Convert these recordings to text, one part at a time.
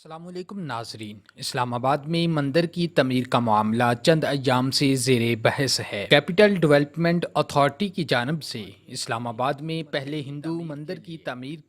السلام علیکم ناظرین، اسلام آباد میں مندر کی تعمیر کا معاملہ چند ایام سے زیر بحث ہے۔ کیپٹل ڈیولپمنٹ اتھارٹی کی جانب سے اسلام آباد میں پہلے ہندو مندر کی تعمیر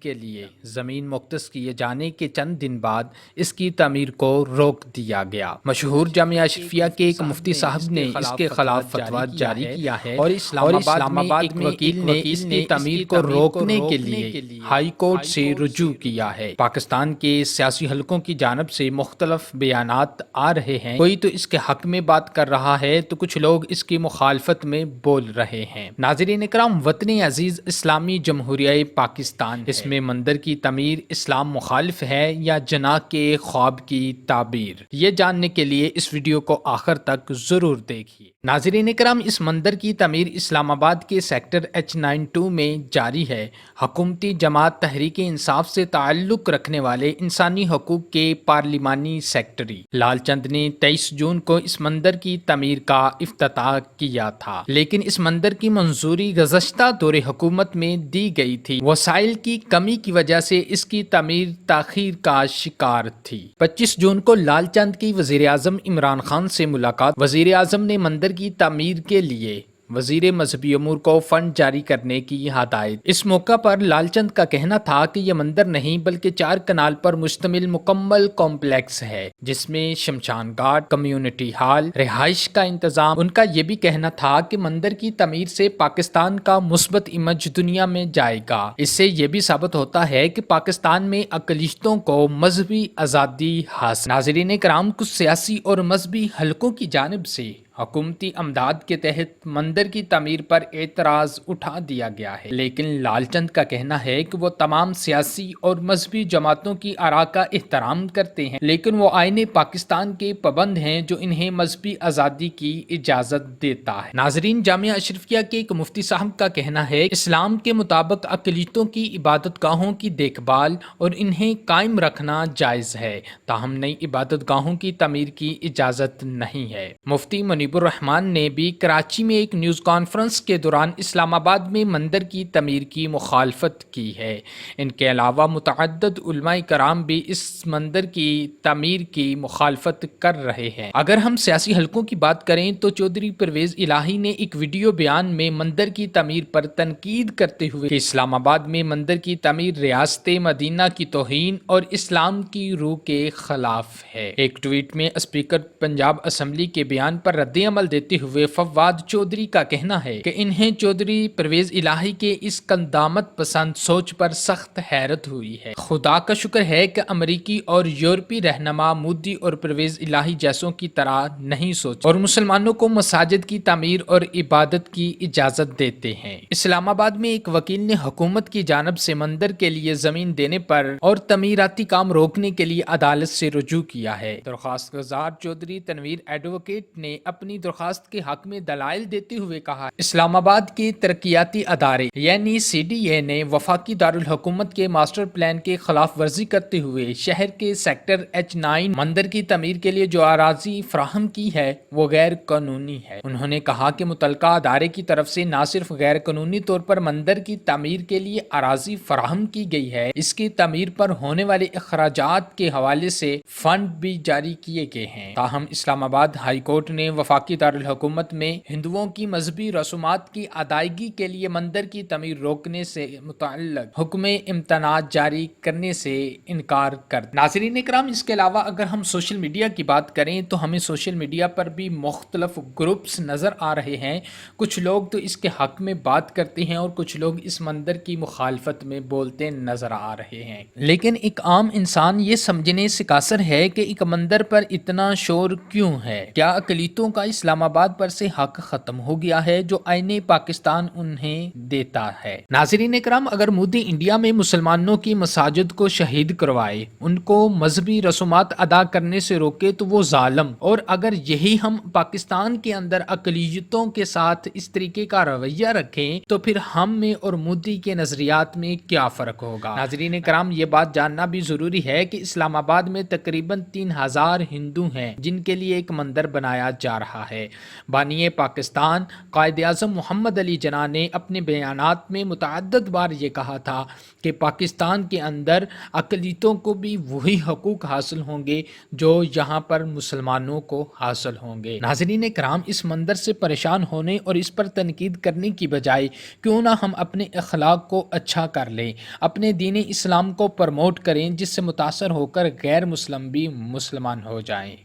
کے لیے زمین مختص کیے جانے کے چند دن بعد اس کی تعمیر کو روک دیا گیا۔ مشہور جامعہ اشرفیہ کے ایک مفتی صاحب نے اس کے خلاف فتویٰ جاری کیا ہے اور اسلام آباد میں ایک وکیل نے اس کی تعمیر کو روکنے کے لیے ہائی کورٹ سے رجوع کیا ہے۔ پاکستان کے سیاسی حلقوں کی جانب سے مختلف بیانات آ رہے ہیں، کوئی تو اس کے حق میں بات کر رہا ہے تو کچھ لوگ اس کی مخالفت میں بول رہے ہیں۔ ناظرین اکرام، وطن عزیز اسلامی جمہوریہ پاکستان، اس میں مندر کی تعمیر اسلام مخالف ہے یا جناح کے خواب کی تعبیر؟ یہ جاننے کے لیے اس ویڈیو کو آخر تک ضرور دیکھیے۔ ناظرین اکرام، اس مندر کی تعمیر اسلام آباد کے سیکٹر H92 میں جاری ہے۔ حکومتی جماعت تحریک انصاف سے تعلق رکھنے والے انسانی حقوق کے پارلیمانی سیکرٹری لال چند نے 23 جون کو اس مندر کی تعمیر کا افتتاح کیا تھا، لیکن اس مندر کی منظوری گزشتہ دور حکومت میں دی گئی تھی۔ وسائل کی کمی کی وجہ سے اس کی تعمیر تاخیر کا شکار تھی۔ 25 جون کو لال چند کی وزیر اعظم عمران خان سے ملاقات۔ وزیر اعظم نے مندر کی تعمیر کے لیے وزیر مذہبی امور کو فنڈ جاری کرنے کی ہدایت۔ اس موقع پر لال چند کا کہنا تھا کہ یہ مندر نہیں بلکہ 4 کنال پر مشتمل مکمل کمپلیکس ہے، جس میں شمشان گھاٹ، کمیونٹی ہال، رہائش کا انتظام۔ ان کا یہ بھی کہنا تھا کہ مندر کی تعمیر سے پاکستان کا مثبت امیج دنیا میں جائے گا۔ اس سے یہ بھی ثابت ہوتا ہے کہ پاکستان میں اقلیتوں کو مذہبی آزادی حاصل۔ ناظرین کرام، کچھ سیاسی اور مذہبی حلقوں کی جانب سے حکومتی امداد کے تحت مندر کی تعمیر پر اعتراض اٹھا دیا گیا ہے، لیکن لال چند کا کہنا ہے کہ وہ تمام سیاسی اور مذہبی جماعتوں کی آراء کا احترام کرتے ہیں، لیکن وہ آئین پاکستان کے پابند ہیں جو انہیں مذہبی آزادی کی اجازت دیتا ہے۔ ناظرین، جامعہ اشرفیہ کے ایک مفتی صاحب کا کہنا ہے اسلام کے مطابق اقلیتوں کی عبادت گاہوں کی دیکھ بھال اور انہیں قائم رکھنا جائز ہے، تاہم نئی عبادت گاہوں کی تعمیر کی اجازت نہیں ہے۔ مفتی منیب الرحمان نے بھی کراچی میں ایک نیوز کانفرنس کے دوران اسلام آباد میں مندر کی تعمیر کی مخالفت کی ہے۔ ان کے علاوہ متعدد علماء کرام بھی اس مندر کی تعمیر کی مخالفت کر رہے ہیں۔ اگر ہم سیاسی حلقوں کی بات کریں تو چودھری پرویز الہی نے ایک ویڈیو بیان میں مندر کی تعمیر پر تنقید کرتے ہوئے کہ اسلام آباد میں مندر کی تعمیر ریاست مدینہ کی توہین اور اسلام کی روح کے خلاف ہے۔ ایک ٹویٹ میں اسپیکر پنجاب اسمبلی کے بیان پر رد عمل دیتے ہوئے فواد چودھری کا کہنا ہے کہ انہیں چودھری پرویز الہی کے اس قدامت پسند سوچ پر سخت حیرت ہوئی ہے۔ خدا کا شکر ہے کہ امریکی اور یورپی رہنما مودی اور پرویز الہی جیسوں کی طرح نہیں سوچ اور مسلمانوں کو مساجد کی تعمیر اور عبادت کی اجازت دیتے ہیں۔ اسلام آباد میں ایک وکیل نے حکومت کی جانب سے مندر کے لیے زمین دینے پر اور تعمیراتی کام روکنے کے لیے عدالت سے رجوع کیا ہے۔ درخواست گزار چودھری تنویر ایڈوکیٹ نے اپنی درخواست کے حق میں دلائل دیتے ہوئے کہا اسلام آباد کے ترقیاتی ادارے یعنی CDA نے وفاقی دارالحکومت کے ماسٹر پلان کے خلاف ورزی کرتے ہوئے شہر کے سیکٹر H9 مندر کی تعمیر کے لیے جو اراضی فراہم کی ہے وہ غیر قانونی ہے۔ انہوں نے کہا کہ متعلقہ ادارے کی طرف سے نہ صرف غیر قانونی طور پر مندر کی تعمیر کے لیے اراضی فراہم کی گئی ہے، اس کی تعمیر پر ہونے والے اخراجات کے حوالے سے فنڈ بھی جاری کیے گئے ہیں۔ تاہم اسلام آباد ہائی کورٹ نے وفاقی دارالحکومت میں ہندوؤں کی مذہبی رسومات کی ادائیگی کے لیے مندر کی تعمیر روکنے سے متعلق حکم امتناع جاری کرنے سے انکار کر دیا۔ ناظرین اکرام، اس کے علاوہ اگر ہم سوشل میڈیا کی بات کریں تو ہمیں سوشل میڈیا پر بھی مختلف گروپس نظر آ رہے ہیں۔ کچھ لوگ تو اس کے حق میں بات کرتے ہیں اور کچھ لوگ اس مندر کی مخالفت میں بولتے نظر آ رہے ہیں، لیکن ایک عام انسان یہ سمجھنے سے قاصر ہے کہ ایک مندر پر اتنا شور کیوں ہے؟ کیا اقلیتوں کا اسلام آباد پر سے حق ختم ہو گیا ہے جو آئین پاکستان انہیں دیتا ہے؟ ناظرین اکرام، اگر مودی انڈیا میں مسلمانوں کی مساجد کو شہید کروائے، ان کو مذہبی رسومات ادا کرنے سے روکے تو وہ ظالم، اور اگر یہی ہم پاکستان کے اندر اقلیتوں کے ساتھ اس طریقے کا رویہ رکھیں تو پھر ہم میں اور مودی کے نظریات میں کیا فرق ہوگا؟ ناظرین اکرام، یہ بات جاننا بھی ضروری ہے کہ اسلام آباد میں تقریباً 3000 ہندو ہیں جن کے لیے ایک مندر بنایا جا رہا رہا ہے۔ بانی پاکستان قائد اعظم محمد علی جناح نے اپنے بیانات میں متعدد بار یہ کہا تھا کہ پاکستان کے اندر اقلیتوں کو بھی وہی حقوق حاصل ہوں گے جو یہاں پر مسلمانوں کو حاصل ہوں گے۔ ناظرین کرام، اس منظر سے پریشان ہونے اور اس پر تنقید کرنے کی بجائے کیوں نہ ہم اپنے اخلاق کو اچھا کر لیں، اپنے دین اسلام کو پروموٹ کریں، جس سے متاثر ہو کر غیر مسلم بھی مسلمان ہو جائیں۔